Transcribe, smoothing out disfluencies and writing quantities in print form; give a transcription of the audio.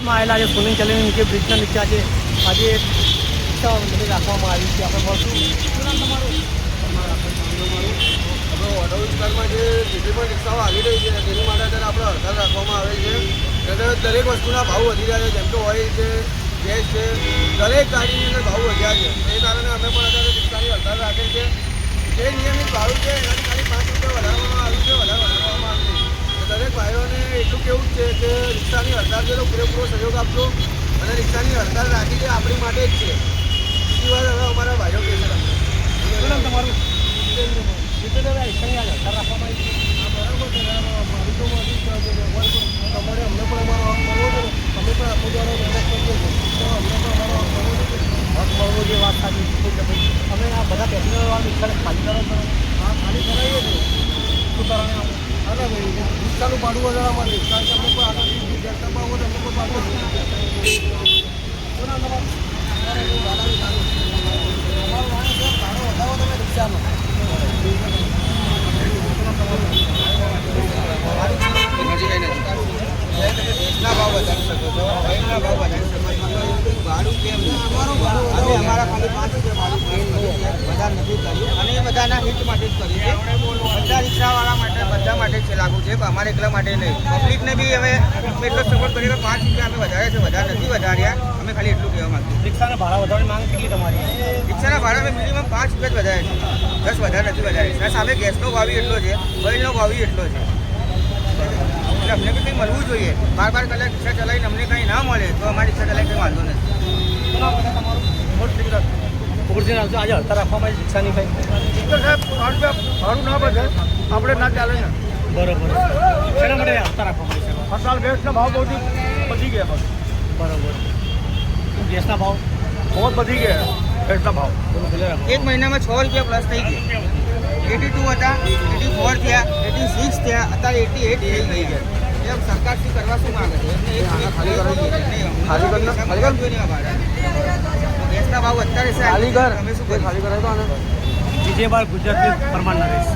આવેલા છે સોનન ચેલેન્જ નીચે બ્રિજના નીચે આજે રિક્ષા રાખવામાં આવી છે. આપણે મળશું. શું નામ તમારું? આપણે વડોદરા વિસ્તારમાં જે જેટલી પણ રિક્ષાઓ આવી રહી છે તેની માટે અત્યારે આપણે હડતાલ રાખવામાં આવે છે. ત્યારે દરેક વસ્તુના ભાવ વધી રહ્યા છે, જેમ કે ઓઇલ છે, ગેસ છે, દરેક ગાડીની અંદર ભાવ વધ્યા છે. એ કારણે અમે પણ અત્યારે રિક્ષાની હડતાલ રાખેલ છે. જે નિયમિત ભાવ છે એનાથી ખાલી 5 રૂપિયા વધારવામાં આવ્યું છે, વધારવામાં આવ્યું છે. દરેક ભાઈઓને એટલું કેવું છે કે રિક્ષાની હડતાલ છે તો પૂરેપૂરો સહયોગ આપજો અને રિક્ષાની હડતાલ રાખી છે આપણી માટે જ છે. બીજી વાર હવે અમારા ભાઈઓ કહે છે. તમારું રિક્ષાની આજે હડતાલ રાખવામાં આવી છે. બરાબર છે. મારી તો તમારે અમને પણ અમારો હક મળવો છે. અમે પણ આખો દ્વારા મહેનત કરીએ છીએ તો અમને પણ અમારો હક મળવો છે. હક મળવો જે વાત સાચી છે. અમે આ બધા પેસેન્જરવાળા રિક્ષાને ખાલી કરો છો? હા, ખાલી કરાવીએ છીએ. શું કારણે અરે ભાઈ રિક્ષાનું ભાડું વધારવા માટે કારણ કે અમને પણ આગળ જનતામાં હોય અમને પણ ભાડું શું નામ તમારું? અમારું વાણસ છે ભાડો વધારો તમે રિક્ષાનો દેશના ભાવ વધારી શકો છો, ઓઇલના ભાવ વધારી શકો છો. ભાડું કેમ અમે અમારા ખાલી 5 રૂપિયા ભાડું વધારે નથી કર્યું અને એ બધાના હિત માટે જ કર્યું છે. બધા રિક્ષાવાળા માટે બધા માટે જ છે લાગુ છે, અમારે એકલા માટે નહીં. પબ્લિકને બી હવે અમે એટલો સપોર્ટ કર્યો કે 5 રૂપિયા અમે વધાર્યા છે, વધારે નથી વધાર્યા. અમે ખાલી એટલું કહેવા માંગીએ. રિક્ષાના ભાડા વધારવાની માંગ કેટલી તમારી? રિક્ષાના ભાડા અમે મિનિમમ 5 રૂપિયા જ વધાર્યા છે, 10 વધારે નથી વધાર્યા. સામે ગેસનો ભાવ એટલો છે, ઓઇલનો ભાવ એટલો છે. એટલે અમને કંઈ મળવું જોઈએ. 12 કલાક રિક્ષા ચલાવીને અમને કંઈ ના મળે તો અમારી રિક્ષા ચલાવી કંઈ વાંધો નથી. ઓરિજિનલ આજે હડતાલ રાખવામાં આવી રિક્ષાની કંઈ સાહેબ ભાડું ના બધે આપણે ના ચાલે ને. બરોબર. શેના માટે હડતાલ રાખવામાં આવી છે? હડતાલ ગેસના ભાવ બહુ વધી ગયા. બરોબર. ગેસના ભાવ બહુ વધી ગયા ગેસના ભાવ. એક મહિનામાં 6 રૂપિયા પ્લસ થઈ ગયા. 82 હતા, 84 થયા, 86 થયા, અત્યારે 88 થઈ ગયા. એમ સરકાર શું કરવા શું માંગે છે? ગેસના ભાવ અત્યારે ખાલી કર. તમે શું કરી? જીજે બાર ગુજરાતની પરમાર નરેશ.